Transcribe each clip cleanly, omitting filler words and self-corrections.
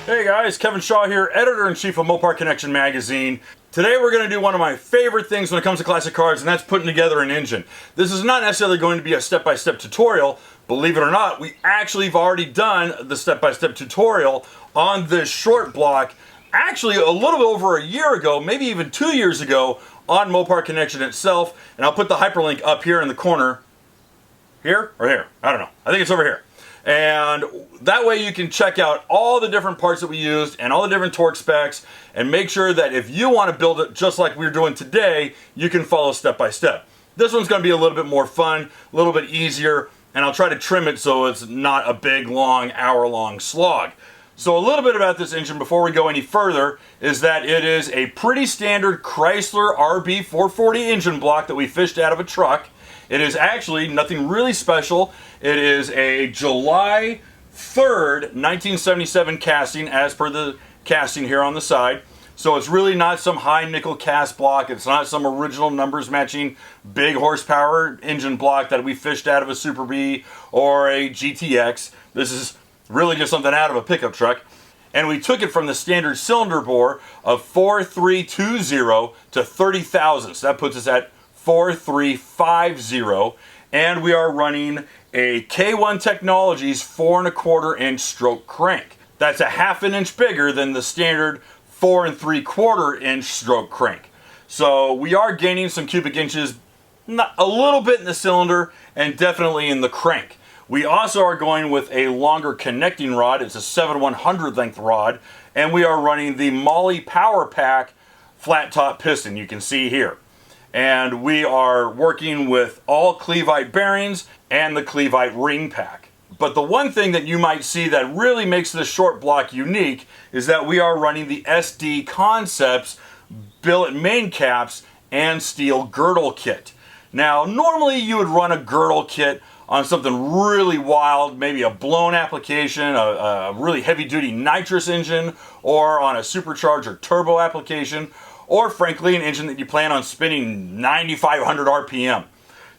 Hey guys, Kevin Shaw here, Editor-in-Chief of Mopar Connection Magazine. Today we're going to do one of my favorite things when it comes to classic cars, and that's putting together an engine. This is not necessarily going to be a step-by-step tutorial. Believe it or not, we actually have already done the step-by-step tutorial on this short block, actually a little bit over a year ago, maybe even 2 years ago, on Mopar Connection itself. And I'll put the hyperlink up here in the corner. Here or here? I don't know. I think it's over here. And that way you can check out all the different parts that we used and all the different torque specs and make sure that if you want to build it just like we're doing today, you can follow step by step. This one's going to be a little bit more fun, a little bit easier, and I'll try to trim it so it's not a big, long, hour-long slog. So a little bit about this engine before we go any further is that it is a pretty standard Chrysler RB440 engine block that we fished out of a truck. It is actually nothing really special. It is a July 3rd, 1977 casting as per the casting here on the side. So it's really not some high nickel cast block. It's not some original numbers matching big horsepower engine block that we fished out of a Super B or a GTX. This is really just something out of a pickup truck. And we took it from the standard cylinder bore of 4320 to 30,000. So that puts us at 4350, and we are running a K1 Technologies 4 1/4 inch stroke crank. That's a ½ an inch bigger than the standard 4 3/4 inch stroke crank. So we are gaining some cubic inches, a little bit in the cylinder and definitely in the crank. We also are going with a longer connecting rod. It's a 7/100 length rod, and we are running the MAHLE PowerPak flat top piston you can see here. And we are working with all Cleveite bearings and the Cleveite ring pack. But the one thing that you might see that really makes this short block unique is that we are running the SD Concepts billet main caps and steel girdle kit. Now, normally you would run a girdle kit on something really wild, maybe a blown application, a really heavy-duty nitrous engine, or on a supercharger turbo application, or frankly an engine that you plan on spinning 9,500 RPM.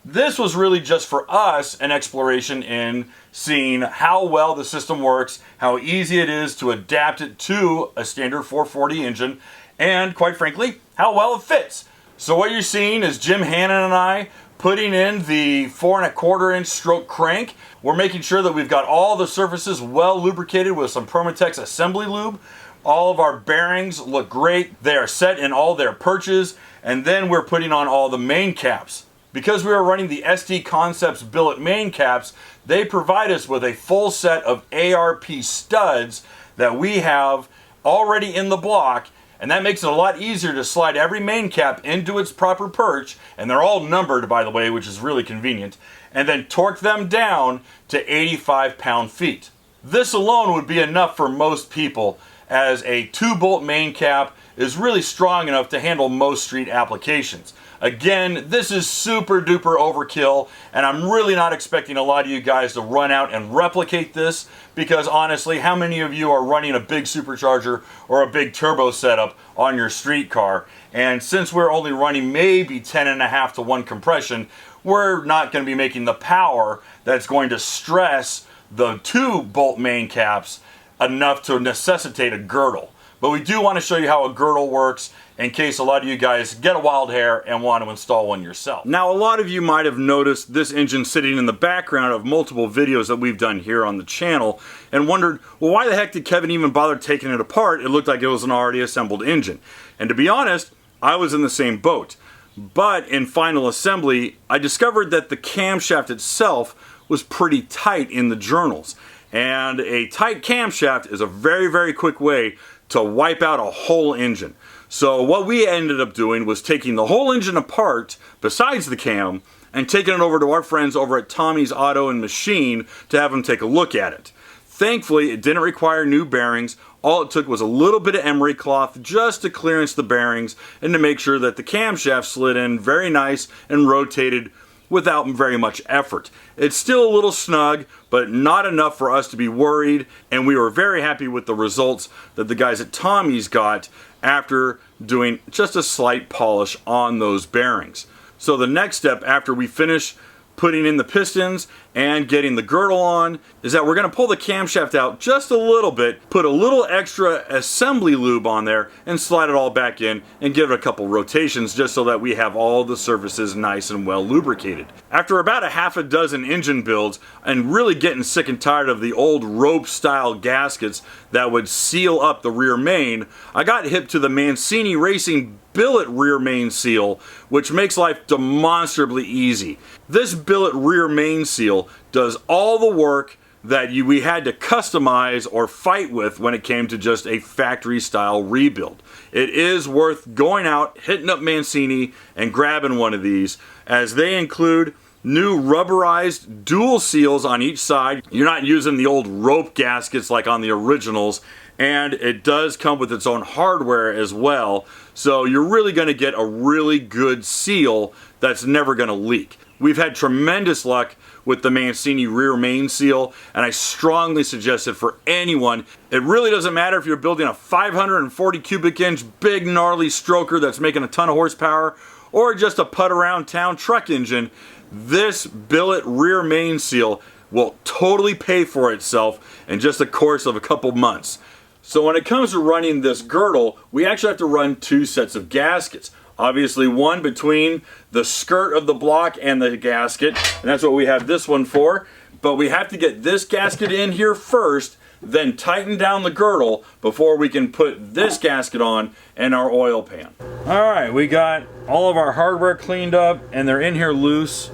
This was really just for us an exploration in seeing how well the system works, how easy it is to adapt it to a standard 440 engine, and quite frankly, how well it fits. So what you're seeing is Jim Hannon and I putting in the 4 1/4 inch stroke crank. We're making sure that we've got all the surfaces well lubricated with some Permatex assembly lube. All of our bearings look great. They are set in all their perches, and then we're putting on all the main caps. Because we are running the SD Concepts billet main caps, they provide us with a full set of ARP studs that we have already in the block, and that makes it a lot easier to slide every main cap into its proper perch, and they're all numbered, by the way, which is really convenient, and then torque them down to 85 pound-feet. This alone would be enough for most people, as a 2-bolt main cap is really strong enough to handle most street applications. Again, this is super duper overkill, and I'm really not expecting a lot of you guys to run out and replicate this, because honestly, how many of you are running a big supercharger or a big turbo setup on your street car? And since we're only running maybe 10.5 to 1 compression, we're not going to be making the power that's going to stress the 2-bolt main caps enough to necessitate a girdle. But we do want to show you how a girdle works in case a lot of you guys get a wild hair and want to install one yourself. Now, a lot of you might have noticed this engine sitting in the background of multiple videos that we've done here on the channel and wondered, well, why the heck did Kevin even bother taking it apart? It looked like it was an already assembled engine. And to be honest, I was in the same boat. But in final assembly, I discovered that the camshaft itself was pretty tight in the journals. And a tight camshaft is a very, very quick way to wipe out a whole engine. So what we ended up doing was taking the whole engine apart, besides the cam, and taking it over to our friends over at Tommy's Auto and Machine to have them take a look at it. Thankfully, it didn't require new bearings. All it took was a little bit of emery cloth just to clearance the bearings and to make sure that the camshaft slid in very nice and rotated without very much effort. It's still a little snug, but not enough for us to be worried, and we were very happy with the results that the guys at Tommy's got after doing just a slight polish on those bearings. So the next step after we finish putting in the pistons and getting the girdle on is that we're going to pull the camshaft out just a little bit, put a little extra assembly lube on there, and slide it all back in and give it a couple rotations just so that we have all the surfaces nice and well lubricated. After about a half a dozen engine builds and really getting sick and tired of the old rope style gaskets that would seal up the rear main, I got hip to the Mancini Racing billet rear main seal, which makes life demonstrably easy. This billet rear main seal does all the work that we had to customize or fight with when it came to just a factory style rebuild. It is worth going out, hitting up Mancini and grabbing one of these, as they include new rubberized dual seals on each side. You're not using the old rope gaskets like on the originals, and it does come with its own hardware as well, so you're really going to get a really good seal that's never going to leak. We've had tremendous luck with the Mancini rear main seal, and I strongly suggest it for anyone. It really doesn't matter if you're building a 540 cubic inch big gnarly stroker that's making a ton of horsepower, or just a put around town truck engine. This billet rear main seal will totally pay for itself in just the course of a couple months. So when it comes to running this girdle, we actually have to run two sets of gaskets. Obviously one between the skirt of the block and the gasket, and that's what we have this one for. But we have to get this gasket in here first, then tighten down the girdle before we can put this gasket on and our oil pan. Alright, we got all of our hardware cleaned up, and they're in here loose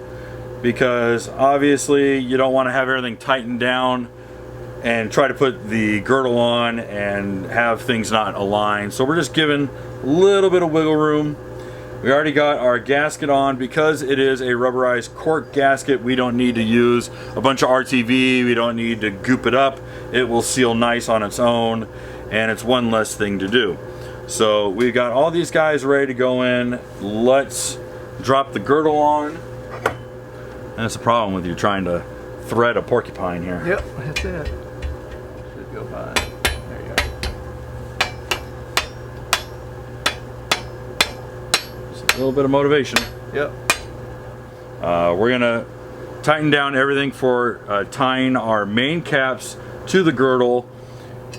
because obviously you don't want to have everything tightened down and try to put the girdle on and have things not aligned. So we're just giving a little bit of wiggle room. We already got our gasket on. Because it is a rubberized cork gasket, we don't need to use a bunch of RTV, we don't need to goop it up. It will seal nice on its own, and it's one less thing to do. So we've got all these guys ready to go in. Let's drop the girdle on. And that's the problem with you trying to thread a porcupine here. Yep, that's it. Should go by. There you go. Just a little bit of motivation. Yep. We're gonna tighten down everything for tying our main caps to the girdle.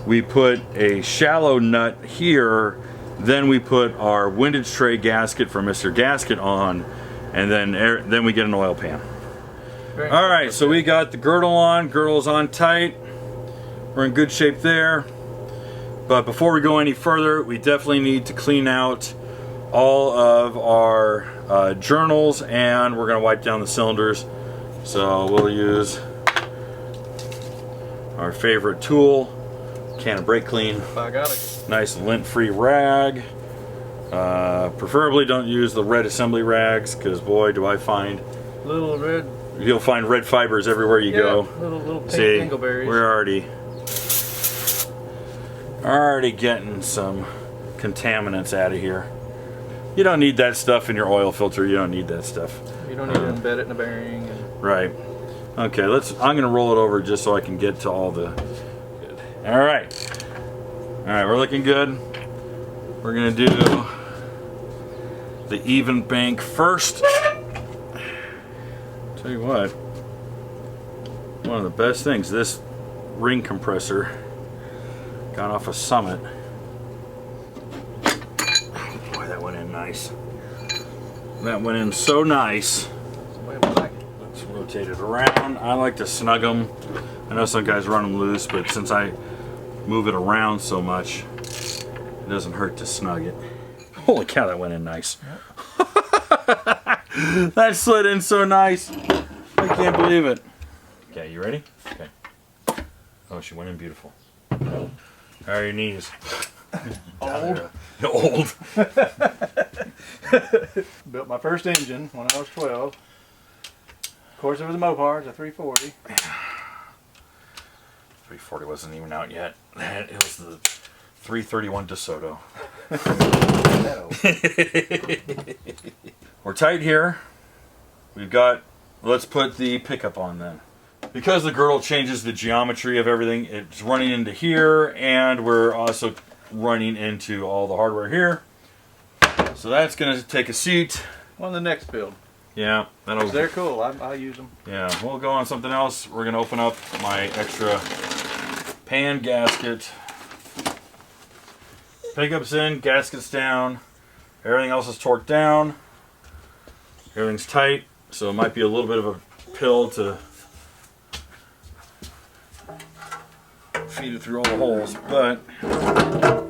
We put a shallow nut here, then we put our windage tray gasket for Mr. Gasket on, and then we get an oil pan. Alright, so we got the girdle on, girdle's on tight, we're in good shape there. But before we go any further, we definitely need to clean out all of our journals, and we're going to wipe down the cylinders. So we'll use our favorite tool, can of brake clean. I got it. Nice lint-free rag. Preferably don't use the red assembly rags, because boy do I find Little red. you'll find red fibers everywhere you go. Little pink See, dingleberries. we're already getting some contaminants out of here. You don't need that stuff in your oil filter. You don't need that stuff. You don't need to embed it in a bearing. Right. Okay, I'm gonna roll it over just so I can get to all the good. Alright, we're looking good. We're gonna do the even bank first. Tell you what, one of the best things, this ring compressor got off a Summit. Boy, that went in nice. That went in so nice. Let's rotate it around. I like to snug them. I know some guys run them loose, but since I move it around so much, it doesn't hurt to snug it. Holy cow, that went in nice. That slid in so nice. I can't believe it. Okay, you ready? Okay. Oh, she went in beautiful. How are your knees? Old. Old. Built my first engine when I was 12. Of course, it was a Mopar, it's a 340. 340 wasn't even out yet. It was the 331 DeSoto. We're tight here. We've got, let's put the pickup on then. Because the girdle changes the geometry of everything, it's running into here, and we're also running into all the hardware here. So that's going to take a seat. On the next build. Yeah, that'll. They're cool. I use them. Yeah, we'll go on something else. We're gonna open up my extra pan gasket. Pickup's in, gasket's down. Everything else is torqued down. Everything's tight, so it might be a little bit of a pill to feed it through all the holes, but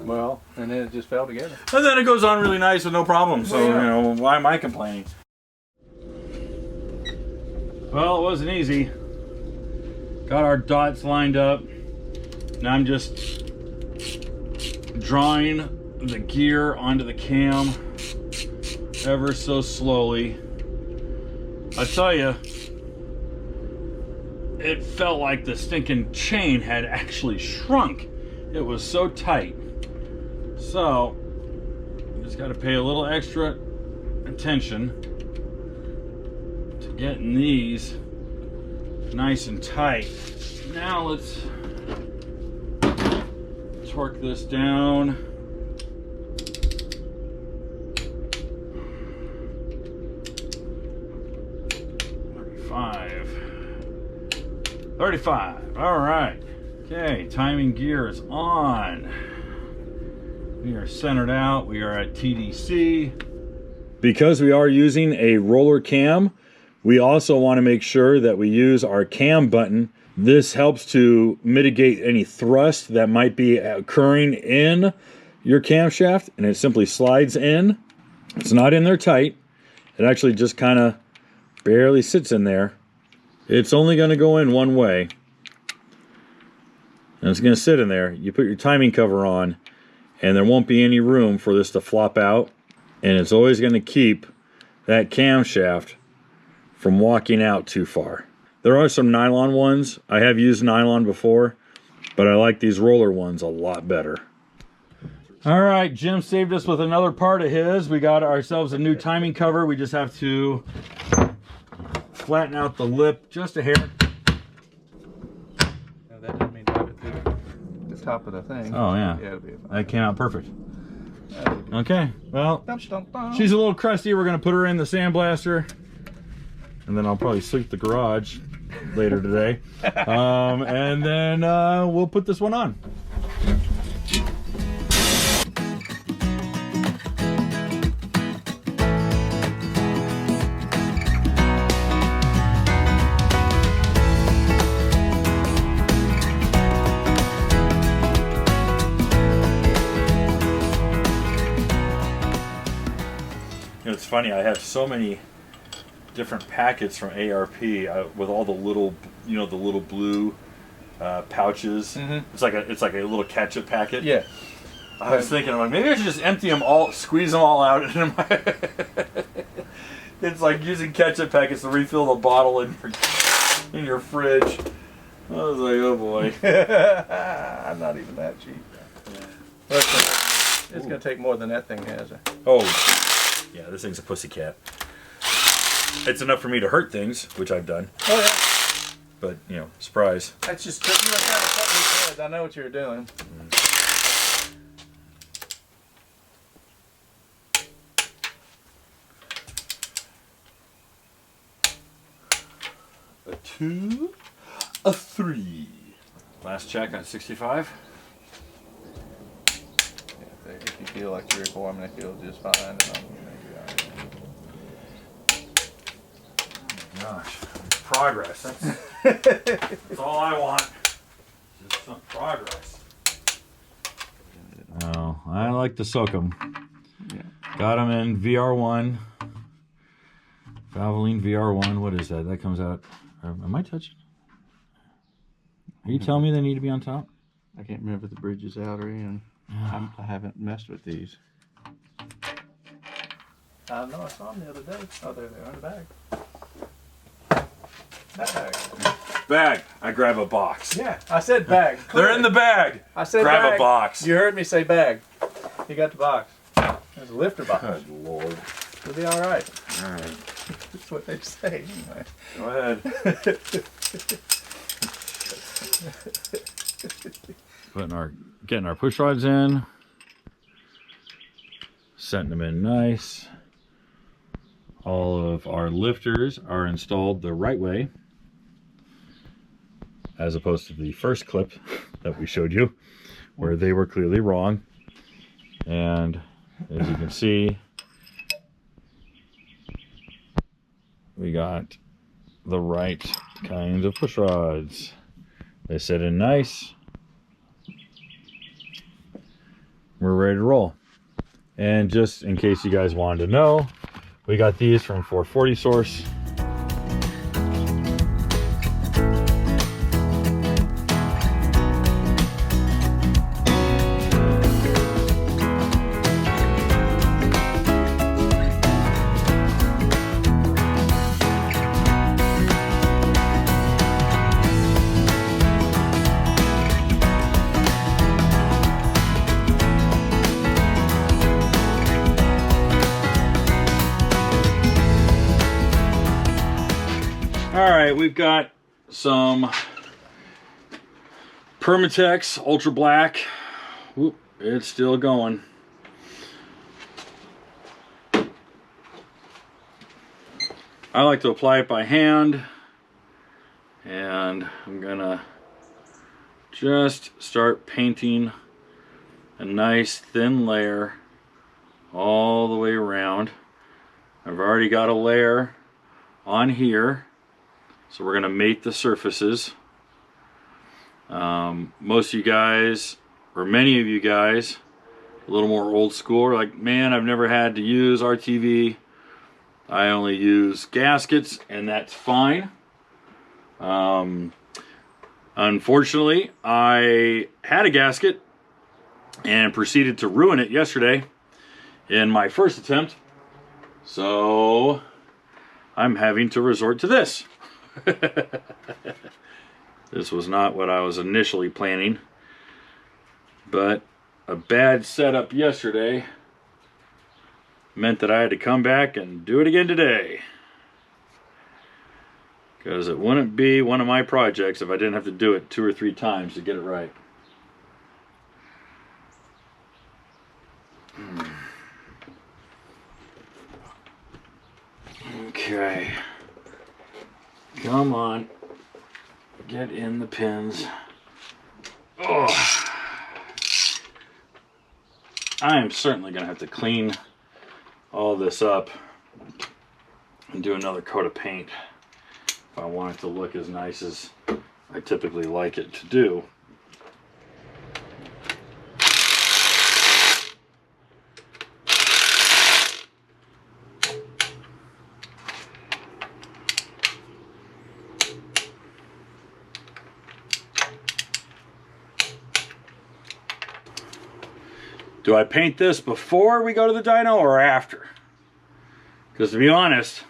well, and then it just fell together. And then it goes on really nice with no problem. So you know, why am I complaining? Well, it wasn't easy. Got our dots lined up. Now I'm just drawing the gear onto the cam ever so slowly. I tell you, it felt like the stinking chain had actually shrunk. It was so tight. So, you just got to pay a little extra attention to getting these nice and tight. Now let's torque this down. 35. All right. Okay, timing gear is on. We are centered out. We are at TDC. Because we are using a roller cam, we also want to make sure that we use our cam button. This helps to mitigate any thrust that might be occurring in your camshaft, and it simply slides in. It's not in there tight. It actually just kind of barely sits in there. It's only going to go in one way. And it's going to sit in there. You put your timing cover on, and there won't be any room for this to flop out. And it's always going to keep that camshaft from walking out too far. There are some nylon ones. I have used nylon before, but I like these roller ones a lot better. All right, Jim saved us with another part of his. We got ourselves a new timing cover. We just have to flatten out the lip just a hair. No, that doesn't mean drive it through the top of the thing. Oh, yeah. Yeah, it'll be fine. That came out perfect. Okay, well, Dum, dum, dum. she's a little crusty. We're going to put her in the sandblaster. And then I'll probably sweep the garage later today. And then we'll put this one on. It's funny, I have so many different packets from ARP with all the little, you know, the little blue pouches. Mm-hmm. It's like a little ketchup packet. Yeah. I was thinking, I'm like, maybe I should just empty them all, squeeze them all out. It's like using ketchup packets to refill the bottle in your fridge. I was like, oh boy. I'm not even that cheap. Yeah. It's going to take more than that thing has. Oh, yeah, this thing's a pussycat. It's enough for me to hurt things, which I've done. Oh, yeah. But, you know, surprise. That's just, you were kind of cutting his head. I know what you were doing. A 2, a 3. Last check on 65. Yeah, if you feel like 3 or 4, I'm going to feel just fine. And I'm going to be all right. Gosh, progress. That's all I want. Just some progress. Oh, I like to soak them. Yeah. Got them in VR1. Valvoline VR1. What is that? That comes out. Am I touching? Are you telling me they need to be on top? I can't remember if the bridge is outery, and I haven't messed with these. I know, I saw them the other day. Oh, there they are in the bag. Bag. Bag. I grab a box. Yeah, I said bag. They're in the bag. I said grab bag. a box. You heard me say bag. You got the box. There's a lifter box. Good Lord. It'll be all right. All right. That's what they say. Anyway. Go ahead. Getting our push rods in. Setting them in nice. all of our lifters are installed the right way, as opposed to the first clip that we showed you, where they were clearly wrong. And as you can see, we got the right kinds of push rods. They set in nice. We're ready to roll. And just in case you guys wanted to know, we got these from 440 Source. All right, we've got some Permatex Ultra Black. Whoop, it's still going. I like to apply it by hand, and I'm gonna just start painting a nice thin layer all the way around. I've already got a layer on here. So we're going to mate the surfaces. Most of you guys, or many of you guys, a little more old school, are like, man, I've never had to use RTV. I only use gaskets, and that's fine. Unfortunately, I had a gasket and proceeded to ruin it yesterday in my first attempt. So I'm having to resort to this. This was not what I was initially planning, but a bad setup yesterday meant that I had to come back and do it again today, because it wouldn't be one of my projects if I didn't have to do it 2 or 3 times to get it right. Okay. Come on, get in the pins. Oh, I am certainly going to have to clean all this up and do another coat of paint if I want it to look as nice as I typically like it to do. Do I paint this before we go to the dyno or after? Because to be honest,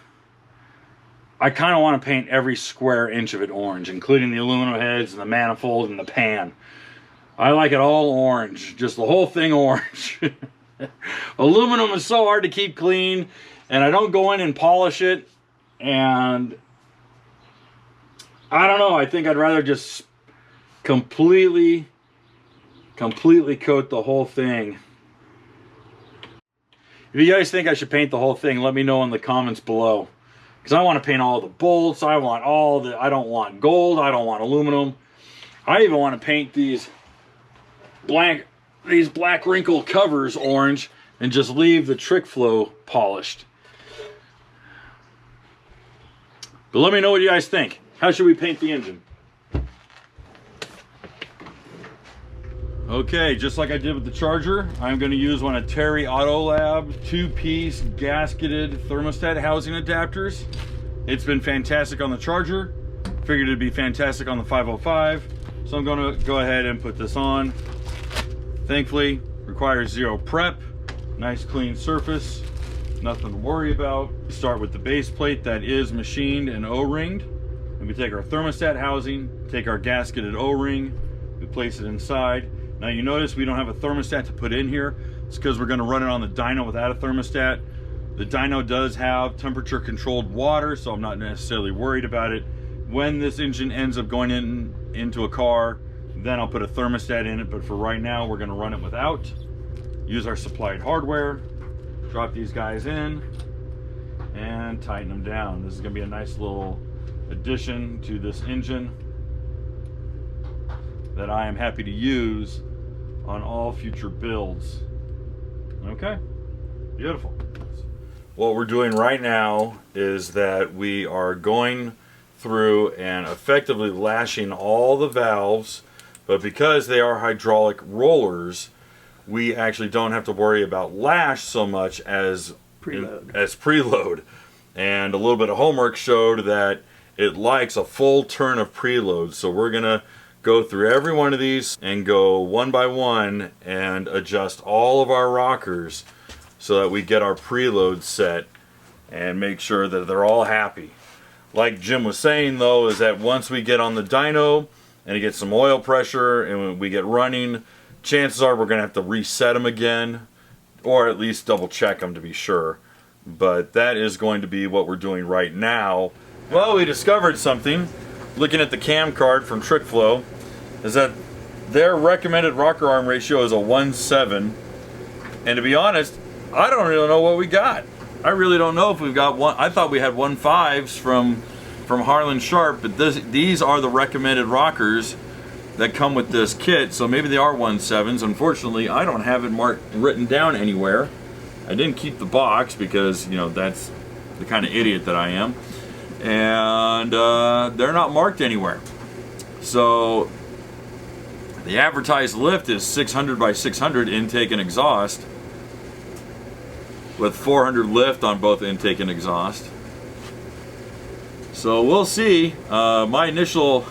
I kind of want to paint every square inch of it orange, including the aluminum heads and the manifold and the pan. I like it all orange, just the whole thing orange. Aluminum is so hard to keep clean, and I don't go in and polish it, and I don't know, I think I'd rather just completely coat the whole thing. If you guys think I should paint the whole thing, let me know in the comments below, because I want to paint all the bolts. I don't want gold, I don't want aluminum. I even want to paint these black wrinkle covers orange and just leave the trick flow polished. But let me know what you guys think. How should we paint the engine? Okay, just like I did with the Charger, I'm going to use one of Terry Auto Lab 2-piece gasketed thermostat housing adapters. It's been fantastic on the Charger. Figured it'd be fantastic on the 505. So I'm going to go ahead and put this on. Thankfully, requires 0 prep. Nice clean surface. Nothing to worry about. We start with the base plate that is machined and O-ringed. And we take our thermostat housing, take our gasketed O-ring, we place it inside. Now you notice we don't have a thermostat to put in here. It's because we're going to run it on the dyno without a thermostat. The dyno does have temperature controlled water, so I'm not necessarily worried about it. When this engine ends up going into a car, then I'll put a thermostat in it, but for right now we're going to run it without. Use our supplied hardware, drop these guys in, and tighten them down. This is going to be a nice little addition to this engine that I am happy to use on all future builds. Okay, beautiful. What we're doing right now is that we are going through and effectively lashing all the valves, but because they are hydraulic rollers, we actually don't have to worry about lash so much as preload. And a little bit of homework showed that it likes a full turn of preload, so we're gonna go through every one of these and go one by one and adjust all of our rockers so that we get our preload set and make sure that they're all happy. Like Jim was saying though, is that once we get on the dyno and get some oil pressure and when we get running, chances are we're gonna have to reset them again, or at least double check them to be sure. But that is going to be what we're doing right now. Well, we discovered something looking at the cam card from TrickFlow, is that their recommended rocker arm ratio is a 1/7, and to be honest, I don't really know what we got. I really don't know if we've got one. I thought we had 1/5s from Harlan Sharp, but these are the recommended rockers that come with this kit, so maybe they are 1/7s. Unfortunately, I don't have it written down anywhere. I didn't keep the box because, you know, that's the kind of idiot that I am, and they're not marked anywhere. So the advertised lift is 600 by 600 intake and exhaust, with 400 lift on both intake and exhaust. So we'll see. My initial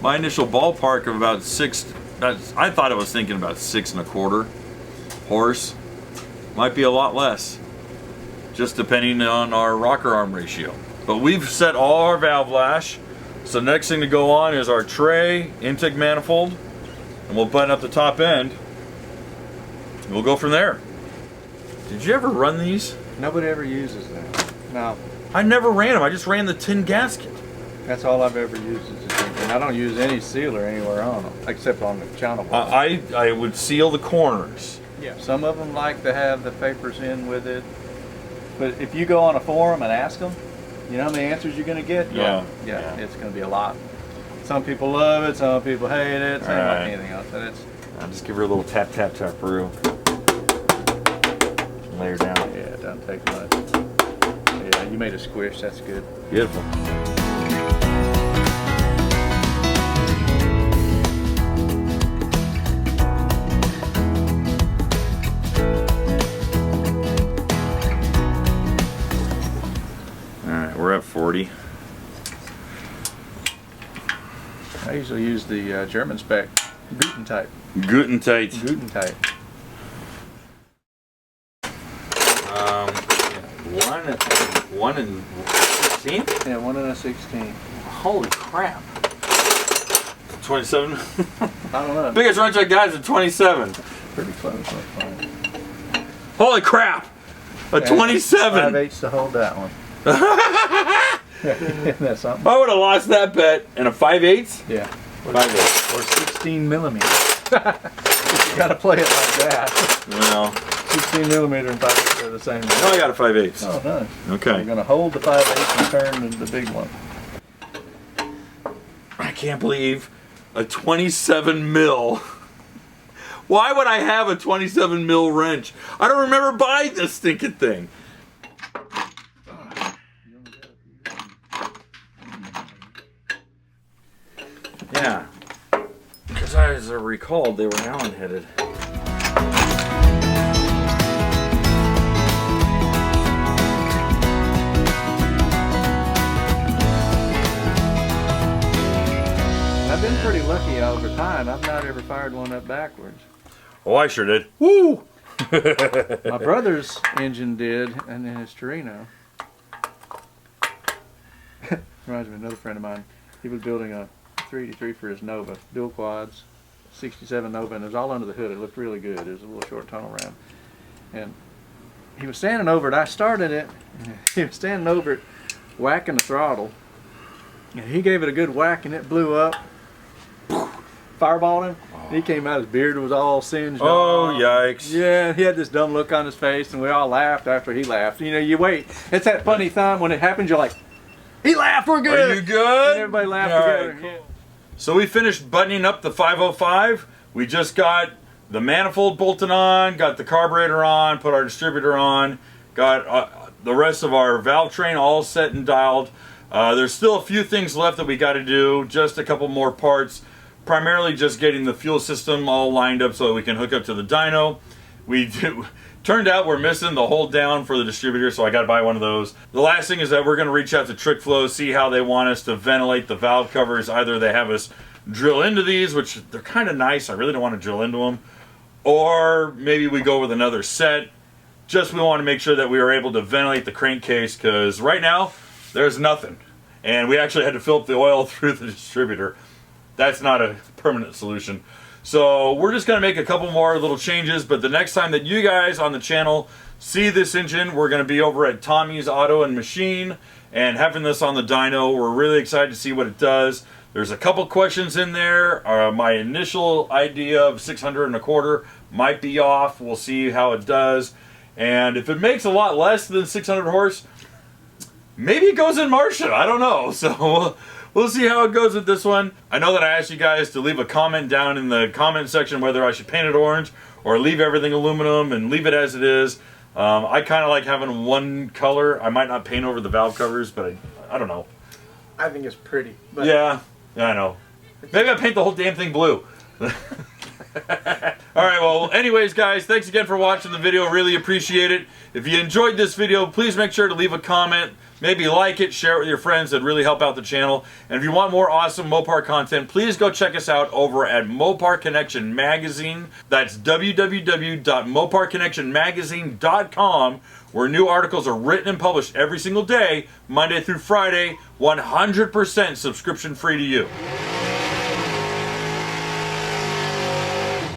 ballpark of about 6. I thought I was thinking about 6 1/4 horse. Might be a lot less, just depending on our rocker arm ratio. But we've set all our valve lash. So next thing to go on is our tray, intake manifold, and we'll button up the top end. And we'll go from there. Did you ever run these? Nobody ever uses that. No. I never ran them. I just ran the tin gasket. That's all I've ever used is the tin. And I don't use any sealer anywhere on them, except on the channel box. I would seal the corners. Yeah. Some of them like to have the papers in with it. But if you go on a forum and ask them, you know how many answers you're going to get? Yeah, it's going to be a lot. Some people love it, some people hate it, same like anything else. And I'll just give her a little tap, tap, tap, through. Lay her down. Yeah, it doesn't take much. Yeah, you made a squish, that's good. Beautiful. Alright, we're at 40. I usually use the German spec Guten type. Guten type. Guten type. 1 and 16? Yeah, 1 and a 16. Holy crap. 27? I don't know. Biggest wrench I got is a 27. Pretty close, I find. Holy crap! A 27! 5/8 to hold that one. Isn't that something? I would have lost that bet. And a 5/8? Yeah. 5/8. Or 16 millimeters. You gotta play it like that. Well, 16 millimeter and 5/8 are the same. no, I got a 5/8. Oh, nice. Okay. You're gonna hold the 5/8 and turn the big one. I can't believe a 27 mil. Why would I have a 27 mil wrench? I don't remember buying this stinking thing. Yeah. Because as I recalled, they were Allen headed. I've been pretty lucky over time. I've not ever fired one up backwards. Oh, I sure did. Woo! My brother's engine did, and then his Torino. Reminds me of another friend of mine. He was building a 383 for his Nova, dual quads, 67 Nova, and it was all under the hood. It looked really good. It was a little short tunnel ram. And he was standing over it. I started it. He was standing over it, whacking the throttle. And he gave it a good whack, and it blew up. fireballed him. He came out, his beard was all singed Oh, off. yikes. Yeah, he had this dumb look on his face, and we all laughed after he laughed. You know, you wait. It's that funny time when it happens, you're like, he laughed, we're good. Are you good? And everybody laughed All together. right, cool. So we finished buttoning up the 505. We just got the manifold bolted on, got the carburetor on, put our distributor on, got the rest of our valve train all set and dialed. There's still a few things left that we got to do, just a couple more parts. Primarily just getting the fuel system all lined up so that we can hook up to the dyno. Turned out we're missing the hold down for the distributor, so I got to buy one of those. The last thing is that we're going to reach out to Trick Flow, see how they want us to ventilate the valve covers. Either they have us drill into these, which they're kind of nice, I really don't want to drill into them, or maybe we go with another set. Just we want to make sure that we are able to ventilate the crankcase, because right now there's nothing. And we actually had to fill up the oil through the distributor. That's not a permanent solution. So we're just going to make a couple more little changes, but the next time that you guys on the channel see this engine, we're going to be over at Tommy's Auto and Machine and having this on the dyno. We're really excited to see what it does. There's a couple questions in there. My initial idea of 600 1/4 might be off. We'll see how it does. And if it makes a lot less than 600 horse, maybe it goes in Martian. I don't know. So we'll see how it goes with this one. I know that I asked you guys to leave a comment down in the comment section whether I should paint it orange or leave everything aluminum and leave it as it is. I kind of like having one color. I might not paint over the valve covers, but I don't know. I think it's pretty. But Yeah, I know. Maybe I paint the whole damn thing blue. Alright, well, anyways, guys, thanks again for watching the video. Really appreciate it. If you enjoyed this video, please make sure to leave a comment. Maybe like it, share it with your friends. That'd really help out the channel. And if you want more awesome Mopar content, please go check us out over at Mopar Connection Magazine. That's www.moparconnectionmagazine.com, where new articles are written and published every single day, Monday through Friday, 100% subscription free to you.